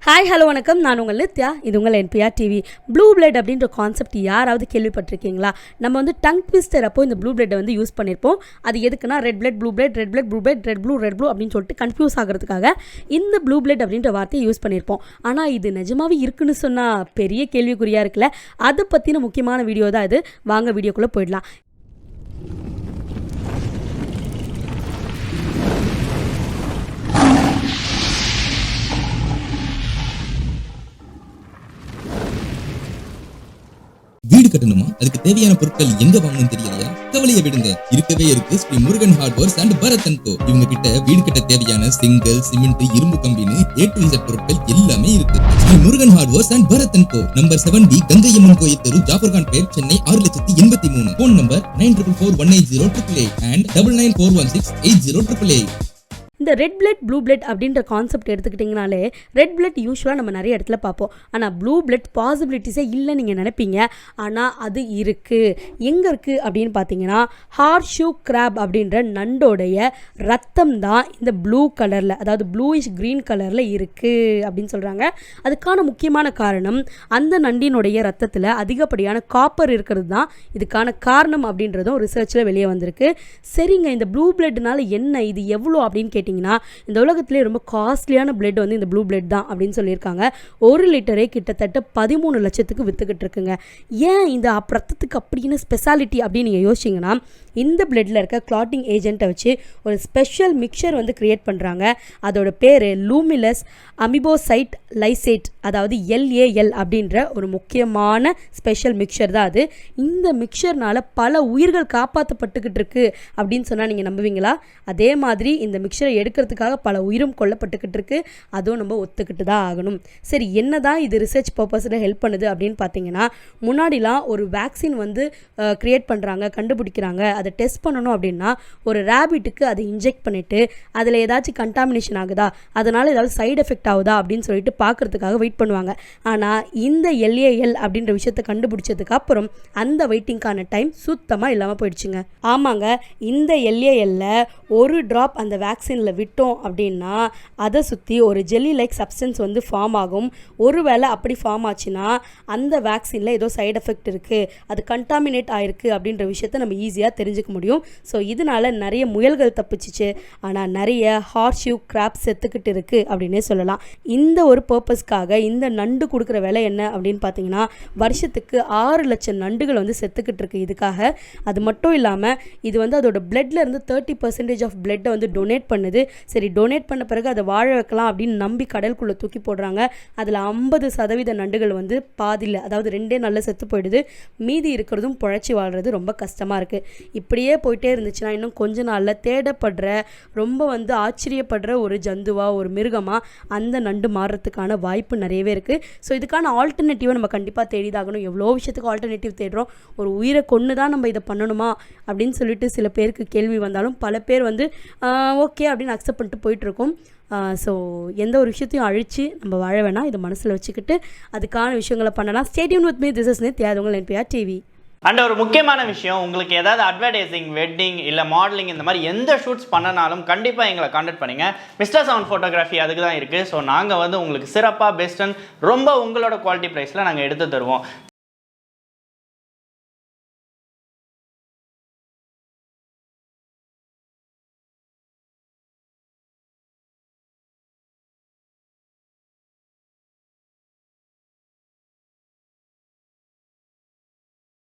Hi hello வணக்கம். நான் உங்கள் நித்யா. இது உங்கள் என்பிஆர் டிவி. ப்ளூ பிளட் அப்படின்ற கான்செப்ட் யாராவது கேள்விப்பட்டிருக்கீங்களா? நம்ம வந்து டங் ட்விஸ்டர் அப்போ இந்த ப்ளூ பிளட்டை வந்து யூஸ் பண்ணியிருப்போம். அது எதுக்குன்னா red blood blue blood, red blood blue blood, red blue அப்படின்னு சொல்லிட்டு கன்ஃபியூஸ் ஆகிறதுக்காக இந்த ப்ளூ பிளட் அப்படின்ற வார்த்தையை யூஸ் பண்ணியிருப்போம். ஆனால் இது நிஜமாவே இருக்குன்னு சொன்னால் பெரிய கேள்விக்குறியாக இருக்குல்ல. அதை பற்றின முக்கியமான வீடியோ தான் இது. வாங்க வீடியோக்குள்ளே போயிடலாம். வீடு கட்டணுமா? அதுக்கு தேவையான பொருட்கள் எங்க வாங்கணும்னு தெரியலையா? கவலையை விடுங்க, இருக்கவே இருக்கு Shri Murugan hardwares and Bharat and co. இவங்க கிட்ட வீடு கட்ட தேவையான செங்கல், சிமெண்ட், இரும்பு கம்பின்னு A to Z பொருட்கள் எல்லாமே இருக்கு. Shri Murugan hardwares and Bharat and co. Number 7B Gangaiamman கோயில் தெரு, Jafferkhanpet, Chennai 6,83,000. Phone number 94418088 and 9941680888. இந்த ரெட் பிளட் ப்ளூ பிளட் அப்படின்ற கான்செப்ட் எடுத்துக்கிட்டிங்கனாலே ரெட் பிளட் யூஸ்வலாக நம்ம நிறைய இடத்துல பார்ப்போம். ஆனால் ப்ளூ பிளட் பாசிபிலிட்டிஸே இல்லை நீங்கள் நினைப்பீங்க. ஆனால் அது இருக்குது. எங்கே இருக்குது அப்படின்னு பார்த்தீங்கன்னா ஹார்ஷூ கிராப் அப்படின்ற நண்டோடைய ரத்தம் தான் இந்த ப்ளூ கலரில், அதாவது ப்ளூயிஷ் க்ரீன் கலரில் இருக்குது அப்படின்னு சொல்கிறாங்க. அதுக்கான முக்கியமான காரணம் அந்த நண்டினுடைய ரத்தத்தில் அதிகப்படியான காப்பர் இருக்கிறது தான் இதுக்கான காரணம் அப்படின்றதும் ரிசர்ச்சில் வெளியே வந்திருக்கு. சரிங்க, இந்த ப்ளூ பிளட்னால என்ன, இது எவ்வளோ அப்படின்னு கேட்டிங்கன்னா இந்த உலகத்திலே ரொம்ப காஸ்ட்லியான பிளட் வந்து இந்த ப்ளூ பிளட் தான் அப்படின்னு சொல்லியிருக்காங்க. 1 லிட்டரே கிட்டத்தட்ட 13 லட்சத்துக்கு வித்துக்கிட்டு இருக்குங்க. ஏன் இந்த ரத்தத்துக்கு அப்படின்னு ஸ்பெஷாலிட்டி அப்படின்னு நீங்கள் யோசிச்சிங்கன்னா, இந்த பிளட்டில் இருக்க கிளாட்டிங் ஏஜென்ட்டை வச்சு ஒரு ஸ்பெஷல் மிக்சர் வந்து கிரியேட் பண்ணுறாங்க. அதோட பேர் லூமிலஸ் அமிபோசைட் லைசேட், அதாவது LAL அப்படின்ற ஒரு முக்கியமான ஸ்பெஷல் மிக்சர் தான் அது. இந்த மிக்சர்னால பல உயிர்கள் காப்பாற்றப்பட்டுக்கிட்டு இருக்கு அப்படின்னு சொன்னால் நீங்கள் நம்புவீங்களா? அதே மாதிரி இந்த மிக்சரை எடுக்கிறதுக்காக பல உயிரும் கொல்லப்பட்டுக்கிட்டு இருக்கு. அதுவும் நம்ம ஒத்துக்கிட்டு தான் ஆகணும். சரி, என்ன தான் இது ரிசர்ச் பர்பஸில் ஹெல்ப் பண்ணுது அப்படின்னு பார்த்தீங்கன்னா, முன்னாடிலாம் ஒரு வேக்சின் வந்து கிரியேட் பண்ணுறாங்க, கண்டுபிடிக்கிறாங்க. அதை டெஸ்ட் பண்ணணும் அப்படின்னா ஒரு ரேபிட்டுக்கு அதை இன்ஜெக்ட் பண்ணிவிட்டு அதில் ஏதாச்சும் கண்டாமினேஷன் ஆகுதா, அதனால் ஏதாவது சைடு எஃபெக்ட் ஆகுதா அப்படின்னு சொல்லிட்டு பார்க்குறதுக்காக வெயிட் பண்ணுவாங்க. ஆனால் இந்த LAL அப்படின்ற விஷயத்தை கண்டுபிடிச்சதுக்கு அப்புறம் அந்த வெயிட்டிங்கான டைம் சுத்தமாக இல்லாமல் போயிடுச்சுங்க. ஆமாங்க, இந்த LAL ஒரு ட்ராப் அந்த வேக்சினில் விட்டோம் அப்படின்னா அதை சுற்றி ஒரு ஜெல்லி லைக் சப்ஸ்டன்ஸ் வந்து ஃபார்ம் ஆகும். ஒருவேளை அப்படி ஃபார்ம் ஆச்சுன்னா அந்த வேக்சினில் ஏதோ சைடு எஃபெக்ட் இருக்குது, அது கண்டாமினேட் ஆகிருக்கு அப்படின்ற விஷயத்த நம்ம ஈஸியாக தெரிஞ்சுக்க முடியும். ஸோ இதனால் நிறைய முயல்கள் தப்பிச்சிச்சு, ஆனால் நிறைய ஹார்ஷூ கிராப் செத்துக்கிட்டு இருக்குது அப்படின்னே சொல்லலாம். இந்த ஒரு பர்பஸ்க்காக இந்த நண்டு கொடுக்குற விலை என்ன அப்படின்னு பார்த்தீங்கன்னா, வருஷத்துக்கு 6 லட்சம் நண்டுகள் வந்து செத்துக்கிட்டு இருக்கு இதுக்காக. அது மட்டும் இல்லாமல் இது வந்து அதோட பிளட்ல இருந்து 30% ஆஃப் பிளட்டை வந்து டொனேட் பண்ணுது. சரி, டொனேட் பண்ண பிறகு அதை வாழ வைக்கலாம் அப்படின்னு நம்பி கடலுக்குள்ளே தூக்கி போடுறாங்க. அதில் 50% நண்டுகள் வந்து பாதியில், அதாவது 2 நாளில் செத்து போயிடுது. மீதி இருக்கிறதும் பொழைச்சி வாழ்கிறது ரொம்ப கஷ்டமாக இருக்குது. இப்படியே போயிட்டே இருந்துச்சுன்னா இன்னும் கொஞ்ச நாளில் தேடப்படுற, ரொம்ப வந்து ஆச்சரியப்படுற ஒரு ஜந்துவாக, ஒரு மிருகமாக அந்த நண்டு மாறுறதுக்கான வாய்ப்பு நிறையவே இருக்குது. ஸோ இதுக்கான ஆல்டர்னேட்டிவை நம்ம கண்டிப்பாக தேடிதாகணும். எவ்வளோ விஷயத்துக்கு ஆல்டர்னேட்டிவ் தேடுறோம். ஒரு உயிரை கொண்டு தான் நம்ம இதை பண்ணணுமா அப்படின்னு சொல்லிட்டு சில பேருக்கு கேள்வி வந்தாலும் பல பேர் வந்து ஓகே அப்படின்னு அக்செப்ட் பண்ணிட்டு போயிட்டுருக்கோம். ஸோ எந்த ஒரு விஷயத்தையும் அழித்து நம்ம வாழ வேணாம். இதை மனசில் வச்சுக்கிட்டு அதுக்கான விஷயங்களை பண்ணலாம். Stay tune with me. This is Nithya, உங்கள் என்பிஆர் டிவி. அண்ட் ஒரு முக்கியமான விஷயம், உங்களுக்கு ஏதாவது அட்வர்டைசிங், வெட்டிங் இல்லை மாடலிங் இந்த மாதிரி எந்த ஷூட்ஸ் பண்ணனாலும் கண்டிப்பாக எங்களை கான்டாக்ட் பண்ணுங்க. மிஸ்டர் சவுண்ட் ஃபோட்டோகிராஃபி அதுக்கு தான் இருக்குது. ஸோ நாங்கள் வந்து உங்களுக்கு சிறப்பாக பெஸ்ட் அண்ட் ரொம்ப உங்களோட குவாலிட்டி ப்ரைஸில் நாங்கள் எடுத்து தருவோம்.